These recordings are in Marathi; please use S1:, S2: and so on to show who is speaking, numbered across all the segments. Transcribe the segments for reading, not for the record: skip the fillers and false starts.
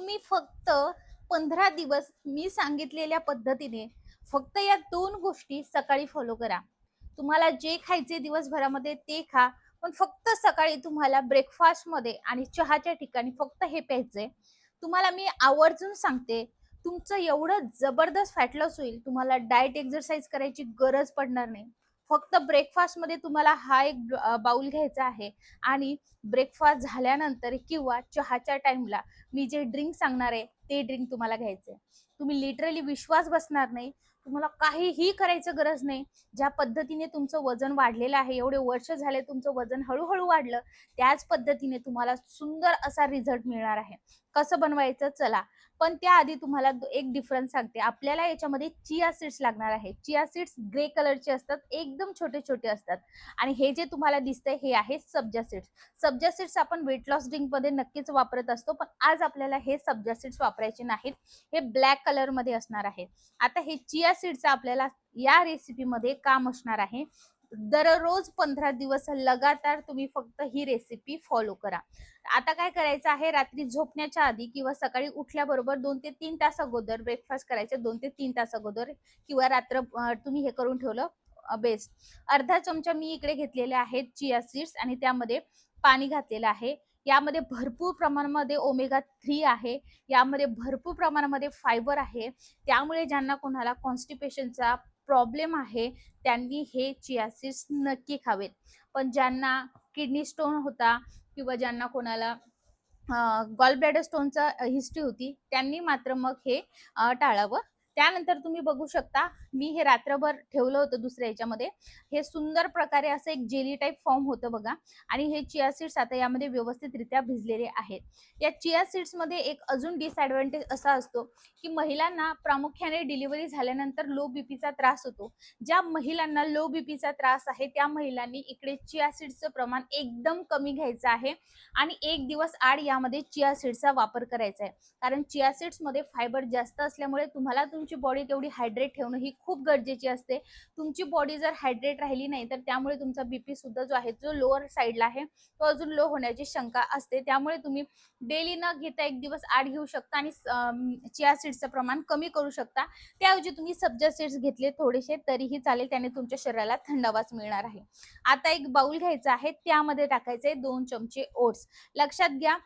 S1: तुम्ही फक्त 15 दिवस मी सांगितलेल्या पद्धतीने फक्त या 2 गोष्टी सकाळी फॉलो करा. तुम्हाला जे खायचे दिवसभरामध्ये ते खा. पण फक्त सकाळी तुम्हाला ब्रेकफास्टमध्ये आणि चहाच्या ठिकाणी फक्त हे प्यायचंय. तुम्हाला मी आवर्जून सांगते, तुमचं एवढं जबरदस्त फॅट लॉस होईल, तुम्हाला डाएट एक्सरसाइज करायची गरज पडणार नाही. फक्त ब्रेकफास्टमध्ये तुम्हाला हा एक बाउल घ्यायचा आहे आणि ब्रेकफास्ट झाल्यानंतर किंवा चहाच्या टाईमला मी जे ड्रिंक सांगणार आहे ते ड्रिंक तुम्हाला घ्यायचंय. तुम्ही लिटरली विश्वास बसणार नाही. तुम्हाला काहीही करायचं गरज नाही. ज्या पद्धतीने तुमचं वजन वाढलेलं आहे, एवढे वर्ष झाले तुमचं वजन हळूहळू वाढलं, त्याच पद्धतीने तुम्हाला सुंदर असा रिझल्ट मिळणार आहे. कसं बनवायचं चला. पण त्याआधी तुम्हाला एक डिफरन्स सांगते. आपल्याला याच्यामध्ये चिया सीड्स लागणार आहे. चिया सीड्स ग्रे कलरचे असतात, एकदम छोटे-छोटे असतात आणि हे जे तुम्हाला दिसतंय हे आहे सब्जा सीड्स. सब्जा सीड्स आपण वेट लॉस ड्रिंकमध्ये नक्कीच वापरत असतो, पण आज आपल्याला हे सब्जा सीड्स वापरायचे नाहीत. हे ब्लॅक कलरमध्ये असणार आहे. आता हे चिया सीड्सचं आपल्याला या रेसिपीमध्ये काम असणार आहे. दररोज 15 दिवस लगातार तुम्ही फक्त ही रेसिपी फॉलो करा. आता काय करायचं आहे, रात्री झोपण्याच्या आधी किंवा सकाळी उठल्याबरोबर 2 ते 3 तास अगोदर ब्रेकफास्ट करायचे. 2 ते 3 तास अगोदर किंवा रात्र तुम्ही हे करून ठेवलं बेस्ट. अर्धा चमचा मी इकडे घेतलेले आहेत चिया सीड्स आणि त्यामध्ये पाणी घातलेलं आहे. यामध्ये भरपूर प्रमाणामध्ये ओमेगा 3 आहे. यामध्ये भरपूर प्रमाणामध्ये फायबर आहे. त्यामुळे ज्यांना कोणाला कॉन्स्टिपेशनचा प्रॉब्लेम आहे, त्यांनी हे चिया सीड्स नक्की खावेत. पण ज्यांना किडनी स्टोन होता किंवा ज्यांना कोणाला गॉल ब्लॅडर स्टोनचा हिस्ट्री होती, त्यांनी मात्र मग हे टाळावं. त्यानंतर तुम्ही बघू शकता, मी हे रात्रभर ठेवलं होतं दुसऱ्या ह्याच्यामध्ये. हे सुंदर प्रकारे असं एक जेली टाइप फॉर्म होतं बघा आणि हे चिया सीड्स आता यामध्ये व्यवस्थितरित्या भिजलेले आहेत. या चिया सीड्समध्ये एक अजून डिसएडव्हांटेज असा असतो, की महिलांना प्रामुख्याने डिलिव्हरी झाल्यानंतर लो बीपीचा त्रास होतो. ज्या महिलांना लो बीपीचा त्रास आहे, त्या महिलांनी इकडे चिया सीड्सचं प्रमाण एकदम कमी घ्यायचं आहे आणि 1 दिवस आड यामध्ये चिया सीड्सचा वापर करायचा आहे. कारण चिया सीड्समध्ये फायबर जास्त असल्यामुळे तुम्हाला तुमची बॉडी तेवढी हायड्रेट ठेवणं ही खूप गरजेची असते. तुमची बॉडी जर हायड्रेट राहिली नाही, तर त्यामुळे तुमचा बीपी सुद्धा जो आहे, जो लोअर साईडला आहे, तो अजून लो होण्याची शंका असते. त्यामुळे तुम्ही डेली न घेता 1 दिवस आड घेऊ शकता आणि चिया सीड्सचं प्रमाण कमी करू शकता. त्याऐवजी तुम्ही सब्जा सीड्स घेतले थोडेसे तरीही चालेल, त्याने तुमच्या शरीराला थंडावाच मिळणार आहे. आता एक बाउल घ्यायचा आहे, त्यामध्ये टाकायचे 2 चमचे ओट्स. लक्षात घ्या,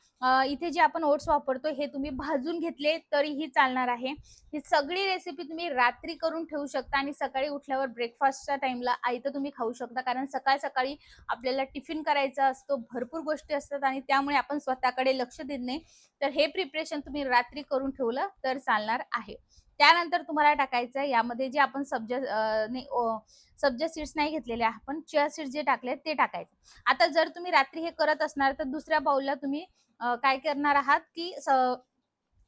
S1: इथे जे आपण ओट्स वापरतो हे तुम्ही भाजून घेतले तरीही चालणार आहे. ही सगळी रेसिपी तुम्ही रात्री करून ठेवू शकता आणि सकाळी उठल्यावर ब्रेकफास्टच्या टाइमला आयतं तुम्ही खाऊ शकता. कारण सकाळी आपल्याला टिफिन करायचा असतो, भरपूर गोष्टी असतात आणि त्यामुळे आपण स्वतःकडे लक्ष देत नाही. तर हे प्रिपरेशन तुम्ही रात्री करून ठेवलं तर चालणार आहे. त्यानंतर तुम्हाला टाकायचं आहे यामध्ये जे आपण सब्जा सीड्स नाही घेतलेले, आपण चिया सीड्स जे टाकले ते टाकायचं. आता जर तुम्ही रात्री हे करत असणार तर दुसऱ्या बाउलला तुम्ही काय करणार आहात, की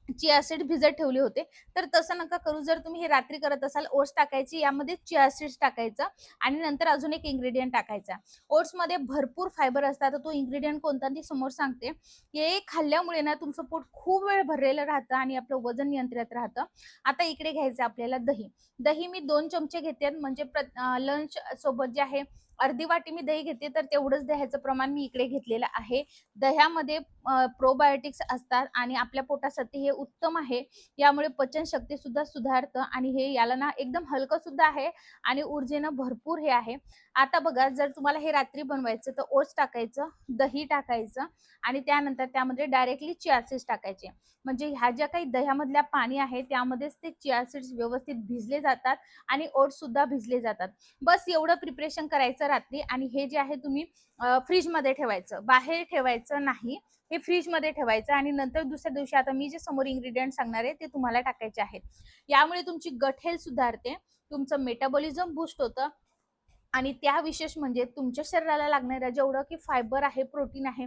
S1: चिया सीड भिजत ठेवले होते, तर तसं नका करू. जर तुम्ही हे रात्री करत असाल, ओट्स टाकायची, यामध्ये चिया सीड्स टाकायचं आणि नंतर अजून एक इन्ग्रेडियंट टाकायचा. ओट्समध्ये भरपूर फायबर असतात. तो इन्ग्रेडियंट कोणता ते समोर सांगते. हे खाल्ल्यामुळे ना तुमचं पोट खूप वेळ भरलेलं राहतं आणि आपलं वजन नियंत्रित राहतं. आता इकडे घ्यायचं आपल्याला दही. दही मी 2 चमचे घेते, म्हणजे लंच सोबत जे आहे अर्धी वाटी मी दही घेते, तर तेवढंच दह्याचं प्रमाण मी इकडे घेतलेलं आहे. दह्यामध्ये प्रोबायोटिक्स असतात आणि आपल्या पोटासाठी हे उत्तम आहे. यामुळे पचनशक्ती सुद्धा सुधारतं आणि हे याला ना एकदम हलकं सुद्धा आहे आणि ऊर्जेनं भरपूर हे आहे. आता बघा, जर तुम्हाला हे रात्री बनवायचं तर ओट्स टाकायचं, दही टाकायचं आणि त्यानंतर त्यामध्ये डायरेक्टली चिया सीड्स टाकायचे. म्हणजे ह्या ज्या काही दह्यामधल्या पाणी आहे त्यामध्येच ते चिया सीड्स व्यवस्थित भिजले जातात आणि ओट्स सुद्धा भिजले जातात. बस एवढं प्रिपरेशन करायचं रात्री आणि हे जे आहे तुम्ही फ्रीजमध्ये ठेवायचं, बाहेर ठेवायचं नाही. हे फ्रीजमध्ये ठेवायचं आणि नंतर दुसऱ्या दिवशी आता मी जे समोर इन्ग्रेडियंट सांगणार आहे ते तुम्हाला टाकायचे आहेत. यामुळे तुमची गट हेल्थ सुधारते, तुमचं मेटाबॉलिझम बूस्ट होतं आणि त्या विशेष म्हणजे तुमच्या शरीराला लागणाऱ्या जेवढं की फायबर आहे, प्रोटीन आहे,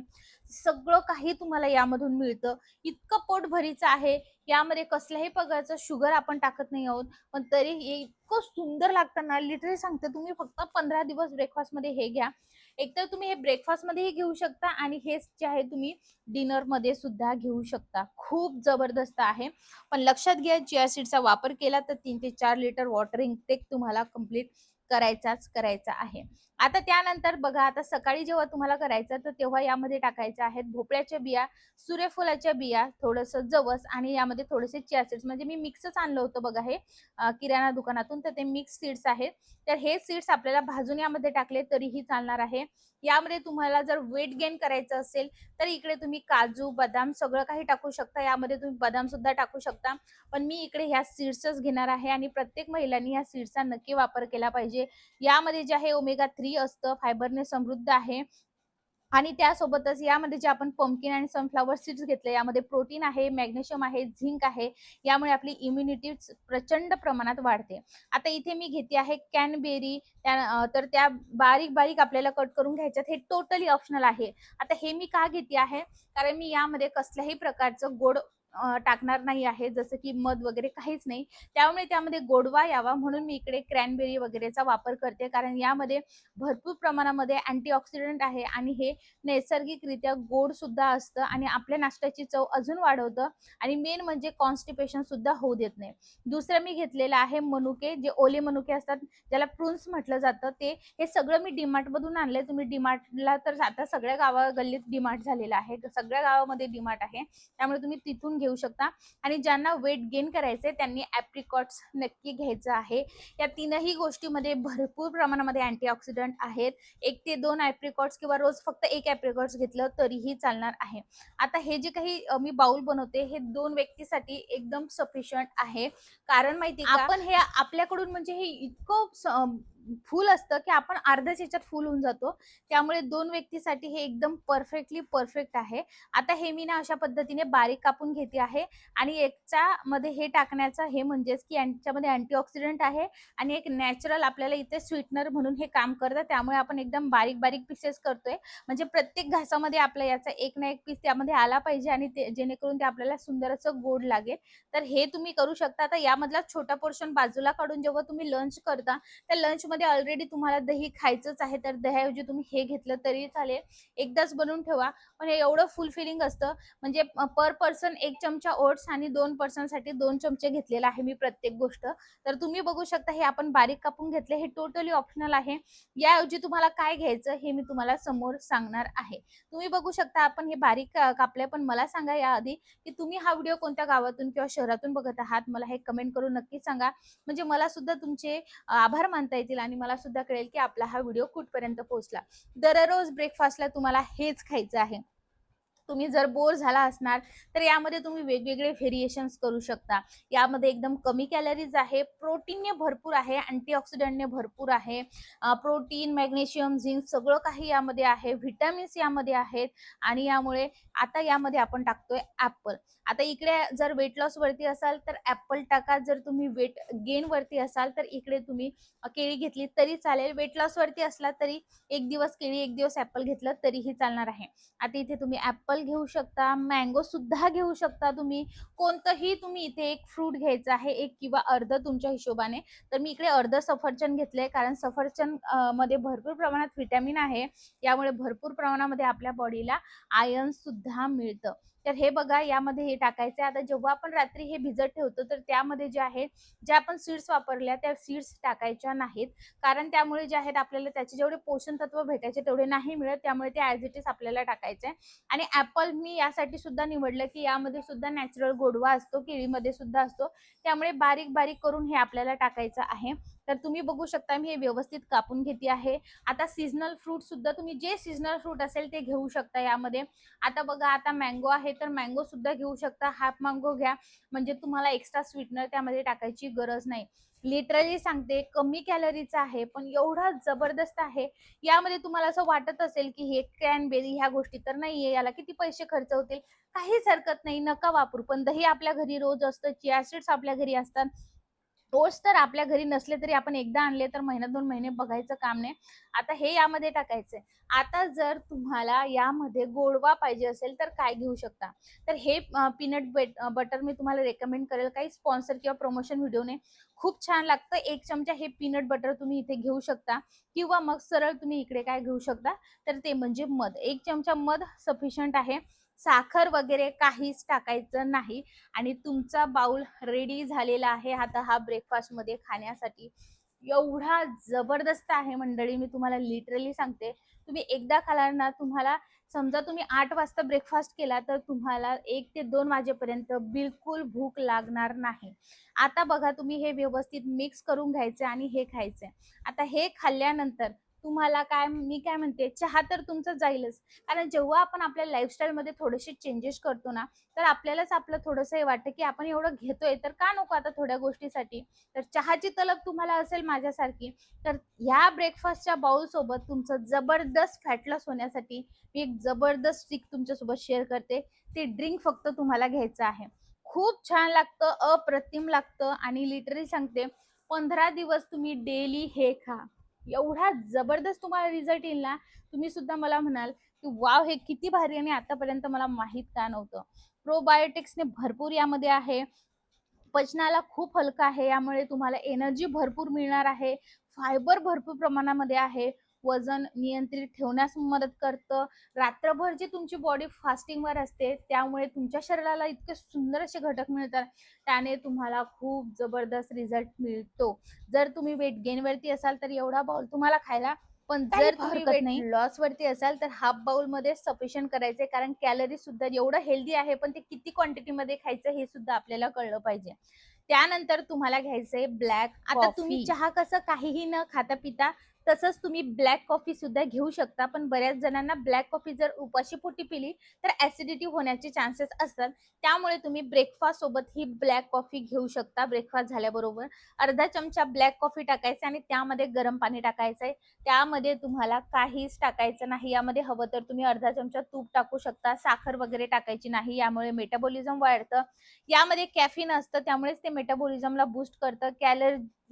S1: सगळं काही तुम्हाला यामधून मिळतं. इतकं पोटभरीचं आहे. यामध्ये कसल्याही प्रकारचं शुगर आपण टाकत नाही आहोत, पण तरी हे इतकं सुंदर लागतं ना, लिटरली सांगते. तुम्ही फक्त 15 दिवस ब्रेकफास्टमध्ये हे घ्या. एकतर तुम्ही हे ब्रेकफास्टमध्येही घेऊ शकता आणि हेच जे आहे तुम्ही डिनरमध्ये सुद्धा घेऊ शकता. खूप जबरदस्त आहे. पण लक्षात घ्या, चिया सीडचा वापर केला तर 3 ते 4 लिटर वॉटर इनटेक तुम्हाला कंप्लीट करायचा आहे. आता त्यानंतर बघा, आता सकाळी जेव्हा तुम्हाला करायचं तर तेव्हा यामध्ये टाकायच्या आहेत भोपळ्याच्या बिया, सूर्यफुलाच्या बिया, थोडंसं जवस आणि यामध्ये थोडेसे चिया सीड्स. म्हणजे मी मिक्सच आणलं होतं बघा हे किराणा दुकानातून, तर ते मिक्स सीड्स आहेत. तर हे सीड्स आपल्याला भाजून यामध्ये टाकले तरीही चालणार आहे. यामध्ये तुम्हाला जर वेट गेन करायचं असेल तर इकडे तुम्ही काजू, बदाम सगळं काही टाकू शकता. यामध्ये तुम्ही बदाम सुद्धा टाकू शकता. पण मी इकडे ह्या सीड्सच घेणार आहे आणि प्रत्येक महिलांनी ह्या सीड्सचा नक्की वापर केला पाहिजे. यामध्ये जे आहे ओमेगा 3 असतं, फायबरने समृद्ध आहे. आणि त्यासोबतच यामध्ये जे आपण पंपकिन आणि सनफ्लॉवर सीड्स घेतले, यामध्ये प्रोटीन आहे, मॅग्नेशियम आहे, झिंक आहे. यामुळे आपली इम्युनिटी प्रचंड प्रमाणात वाढते. आता इथे मी घेते आहे कॅनबेरी. तर त्या बारीक-बारीक आपल्याला कट करून घ्यायच्यात. हे टोटली ऑप्शनल आहे. आता हे मी का घेते आहे? कारण मी यामध्ये कसल्याही प्रकारचं गोड टाकणार नाही आहे, जसं की मध वगैरे काहीच नाही. त्यामुळे त्यामध्ये गोडवा यावा म्हणून मी इकडे क्रॅनबेरी वगैरेचा वापर करते. कारण यामध्ये भरपूर प्रमाणामध्ये अँटीऑक्सिडंट आहे आणि हे नैसर्गिकरित्या गोड सुद्धा असतं आणि आपल्या नाश्त्याची चव अजून वाढवतं आणि मेन म्हणजे कॉन्स्टिपेशन सुद्धा होऊ देत नाही. दुसरं मी घेतलेलं आहे मनुके, जे ओले मनुके असतात, ज्याला प्रुन्स म्हटलं जातं. हे सगळं मी डीमार्ट मधून आणलंय. तुम्ही डीमार्टला तर आता सगळ्या गल्लीत डीमार्ट झालेलं आहे, सगळ्या गावामध्ये डीमार्ट आहे, त्यामुळे तुम्ही तिथून घेऊ शकता. आणि ज्यांना वेट गेन करायचंय त्यांनी ॲप्रिकॉट्स नक्की घ्यायचं आहे. या तीनही गोष्टीमध्ये भरपूर प्रमाणामध्ये अँटीऑक्सिडंट आहेत. 1 ते 2 ॲप्रिकॉट्स किंवा रोज फक्त 1 ॲप्रिकॉट्स घेतलं तरीही चालणार आहे. आता हे जे काही मी बाउल बनवते हे 2 व्यक्तीसाठी एकदम सफिशियंट आहे. कारण माहिती का, आपण हे आपल्याकडून म्हणजे हे इतकं फुल असतं की आपण अर्ध्याच ह्याच्यात फुल होऊन जातो. त्यामुळे 2 व्यक्तीसाठी हे एकदम परफेक्टली परफेक्ट आहे. आता हे मी ना अशा पद्धतीने बारीक कापून घेते आहे आणि याच्यामध्ये हे टाकण्याचं हे म्हणजेच की यांच्यामध्ये अँटीऑक्सिडंट आहे आणि एक नॅचरल आपल्याला इथे स्वीटनर म्हणून हे काम करतं. त्यामुळे आपण एकदम बारीक-बारीक पीसेस करतोय. म्हणजे प्रत्येक घासामध्ये आपल्या याचा एक ना एक पीस त्यामध्ये आला पाहिजे आणि ते जेणेकरून ते आपल्याला सुंदर असं गोड लागेल. तर हे तुम्ही करू शकता. आता यामधला छोटा पोर्शन बाजूला काढून जेव्हा तुम्ही लंच करता, त्या लंचमध्ये ऑलरेडी तुम्हाला दही खायचंच आहे, तर दह्याऐवजी तुम्ही हे घेतलं तरी चालेल. एकदाच बनवून ठेवा. पण हे एवढं फुलफिलिंग असतं, म्हणजे पर पर्सन 1 चमचा ओट्स आणि 2 पर्सनसाठी 2 चमचे घेतलेला आहे मी प्रत्येक गोष्ट. तर तुम्ही बघू शकता हे आपण बारीक कापून घेतले. हे टोटली ऑप्शनल आहे. याऐवजी तुम्हाला काय घ्यायचं हे मी तुम्हाला समोर सांगणार आहे. तुम्ही बघू शकता आपण हे बारीक कापले. पण मला सांगा याआधी की तुम्ही हा व्हिडिओ कोणत्या गावातून किंवा शहरातून बघत आहात? मला हे कमेंट करून नक्की सांगा. म्हणजे मला सुद्धा तुमचे आभार मानता येतील आणि मला सुद्धा कळेल की आपला हा व्हिडिओ कुठपर्यंत पोहोचला. दररोज ब्रेकफास्टला तुम्हाला हेच खायचं आहे. तुम्ही जर बोर झाला असणार तर यामध्ये तुम्ही वेगवेगळे व्हेरिएशन्स करू शकता. यामध्ये एकदम कमी कॅलरीज आहे, प्रोटीनने भरपूर आहे, अँटीऑक्सिडंटने भरपूर आहे. प्रोटीन, मॅग्नेशियम, झिंक सगळं काही यामध्ये आहे. व्हिटॅमिन्स यामध्ये आहेत आणि यामुळे आता यामध्ये आपण टाकतोय ॲपल. आता इकडे जर वेट लॉस वरती असाल तर ॲपल टाका. जर तुम्ही वेट गेन वरती असाल तर इकडे तुम्ही केळी घेतली तरी चालेल. वेट लॉस वरती असला तरी 1 दिवस केळी, 1 दिवस ॲपल घेतलं तरीही चालणार आहे. आता इथे तुम्ही ॲपल घेऊ शकता, मँगो सुद्धा घेऊ शकता तुम्ही. कोणतंही तुम्ही इथे एक फ्रूट घ्यायचं आहे, 1 किंवा अर्ध तुमच्या हिशोबाने. तर मी इकडे अर्ध सफरचंद घेतलंय कारण सफरचंद मध्ये भरपूर प्रमाणात व्हिटॅमिन आहे. यामुळे भरपूर प्रमाणामध्ये आपल्या बॉडीला आयर्न सुद्धा मिळतं. तर हे बघा यामध्ये हे टाकायचं. आता जेव्हा आपण रात्री हे भिजत ठेवतो तर त्यामध्ये जे आहे, ज्या आपण सीड्स वापरल्या त्या सीड्स टाकायच्या नाहीत. कारण त्यामुळे जे आहेत आपल्याला त्याचे जेवढे पोषण तत्व भेटायचे तेवढे नाही मिळत. त्यामुळे ते ॲज इट इज आपल्याला टाकायचं आहे. आणि ॲपल मी यासाठी सुद्धा निवडलं की यामध्ये सुद्धा नॅचरल गोडवा असतो, केळीमध्ये सुद्धा असतो. त्यामुळे बारीक-बारीक करून हे आपल्याला टाकायचं आहे. तर तुम्ही बघू शकता मी हे व्यवस्थित कापून घेते आहे. आता सीझनल फ्रूट सुद्धा तुम्ही जे सीझनल फ्रूट असेल ते घेऊ शकता यामध्ये. आता बघा आता मँगो आहे तर मँगो सुद्धा घेऊ शकता. हाफ मँगो घ्या, म्हणजे तुम्हाला एक्स्ट्रा स्वीटनर त्यामध्ये टाकायची गरज नाही. लिटरली सांगते कमी कॅलरीचं आहे पण एवढा जबरदस्त आहे. यामध्ये तुम्हाला असं वाटत असेल की हे क्रॅनबेरी ह्या गोष्टी तर नाहीये, याला किती पैसे खर्च होतील, काहीच हरकत नाही, नका वापरू. पण दही आपल्या घरी रोज असतं, चिया सीड्स आपल्या घरी असतात. ओट्स तर आपल्या घरी नसले तरी आपण एकदा आणले तर महिना 2 महिने बघायचं काम नाही. आता हे यामध्ये टाकायचंय. आता जर तुम्हाला यामध्ये गोडवा पाहिजे असेल तर काय घेऊ शकता? तर हे पीनट बटर मी तुम्हाला रेकमेंड करेल. काही स्पॉन्सर किंवा प्रमोशन व्हिडिओ नाही. खूप छान लागतं. 1 चमचा हे पीनट बटर तुम्ही इथे घेऊ शकता किंवा मग सरळ तुम्ही इकडे काय घेऊ शकता, तर ते म्हणजे मध. 1 चमचा मध सफिशियंट आहे. साखर वगैरे काहीच टाकायचं नाही. आणि तुमचा बाउल रेडी झालेला आहे आता हा ब्रेकफास्टमध्ये खाण्यासाठी. एवढा जबरदस्त आहे मंडळी, मी तुम्हाला लिटरली सांगते. तुम्ही एकदा खालात ना, तुम्हाला समजा तुम्ही 8 वाजता ब्रेकफास्ट केला, तर तुम्हाला 1 ते 2 वाजेपर्यंत बिलकुल भूक लागणार नाही. आता बघा, तुम्ही हे व्यवस्थित मिक्स करून घ्यायचं आणि हे खायचंय. आता हे खाल्ल्यानंतर तुम्हाला काय, मी काय म्हणते, चहा तर तुमचं जाईलच. कारण जेव्हा आपण आपल्या लाईफस्टाईलमध्ये थोडेसे चेंजेस करतो ना, तर आपल्यालाच आपलं थोडंसं हे वाटतं, की आपण एवढं घेतोय, तर का नको आता थोड्या गोष्टीसाठी? तर चहाची तलब तुम्हाला असेल माझ्यासारखी, तर ह्या ब्रेकफास्टच्या बाउल सोबत तुमचं जबरदस्त फॅट लॉस होण्यासाठी मी एक जबरदस्त ट्रिक तुमच्यासोबत शेअर करते. ते ड्रिंक फक्त तुम्हाला घ्यायचं आहे. खूप छान लागतं, अप्रतिम लागतं आणि लिटरली सांगते, 15 दिवस तुम्ही डेली हे खा. एवढा जबरदस्त तुम्हाला रिझल्ट येईल ना, तुम्ही सुद्धा मला म्हणाल, की "वॉव! हे किती भारी आणि आतापर्यंत मला माहीत का नव्हतं." प्रोबायोटिक्सने भरपूर यामध्ये आहे. पचनाला खूप हलका आहे. यामुळे तुम्हाला एनर्जी भरपूर मिळणार आहे. फायबर भरपूर प्रमाणामध्ये आहे. वजन नियंत्रित ठेवण्यास मदत करतं. रात्रभर जी तुमची बॉडी फास्टिंगवर असते, त्यामुळे तुमच्या शरीराला इतके सुंदर असे घटक मिळतात. त्याने तुम्हाला खूप जबरदस्त रिझल्ट मिळतो. जर तुम्ही वेट गेनवरती असाल, तर एवढा बाउल तुम्हाला खायला, पण जर
S2: काहीच
S1: तुम्ही
S2: हरकत
S1: वेट
S2: नाही.
S1: लॉसवरती असाल, तर हाल्फ बाउलमध्ये सफिशियंट करायचे. कारण कॅलरीज सुद्धा एवढं हेल्दी आहे, पण ते किती क्वांटिटीमध्ये खायचं हे सुद्धा आपल्याला कळलं पाहिजे. त्यानंतर तुम्हाला घ्यायचंय ब्लॅक आता तुम्ही
S2: कॉफी.
S1: चहा कसं काहीही न खाता पिता, तसंच तुम्ही ब्लॅक कॉफी सुद्धा घेऊ शकता. पण बऱ्याच जणांना ब्लॅक कॉफी जर उपाशीपोटी पिली, तर ॲसिडिटी होण्याचे चान्सेस असतात. त्यामुळे तुम्ही ब्रेकफास्ट सोबत ही ब्लॅक कॉफी घेऊ शकता. ब्रेकफास्ट झाल्याबरोबर अर्धा चमचा ब्लॅक कॉफी टाकायचा आणि त्यामध्ये गरम पाणी टाकायचंय. त्यामध्ये तुम्हाला काहीच टाकायचं नाही. यामध्ये हवं तर तुम्ही अर्धा चमचा तूप टाकू शकता. साखर वगैरे टाकायची नाही. यामुळे मेटाबॉलिझम वाढतं. यामध्ये कॅफीन असतं, त्यामुळेच ते मेटाबॉलिझमला बूस्ट करतं.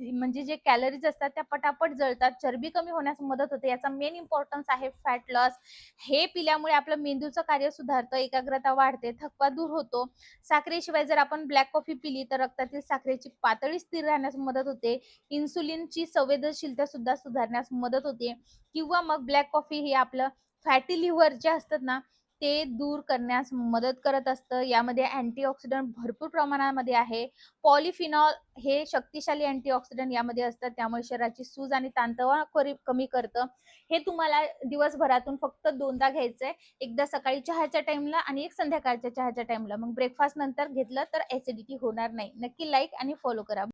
S1: म्हणजे जे कॅलरीज असतात त्या पटापट जळतात. चरबी कमी होण्यास मदत होते. याचा मेन इम्पॉर्टन्स आहे फॅट लॉस. हे पिल्यामुळे आपलं मेंदूचं कार्य सुधारतं, एकाग्रता वाढते, थकवा दूर होतो. साखरेशिवाय जर आपण ब्लॅक कॉफी पिली, तर रक्तातील साखरेची पातळी स्थिर राहण्यास मदत होते. इन्सुलिनची संवेदनशीलता सुद्धा सुधारण्यास मदत होते. किंवा मग ब्लॅक कॉफी हे आपलं फॅटी लिव्हर जे असतात ना, ते दूर करण्यास मदत करत असतं. यामध्ये अँटीऑक्सिडंट भरपूर प्रमाणामध्ये आहे. पॉलिफिनॉल हे शक्तिशाली अँटीऑक्सिडंट यामध्ये असतात. त्यामुळे शरीराची सूज आणि ताणतणाव कमी करतं. हे तुम्हाला दिवसभरातून फक्त 2दा घ्यायचंय. एकदा सकाळी चहाच्या टाईमला आणि एक संध्याकाळच्या चहाच्या टाईमला. मग ब्रेकफास्ट नंतर घेतलं तर ॲसिडिटी होणार नाही. नक्की लाईक आणि फॉलो करा.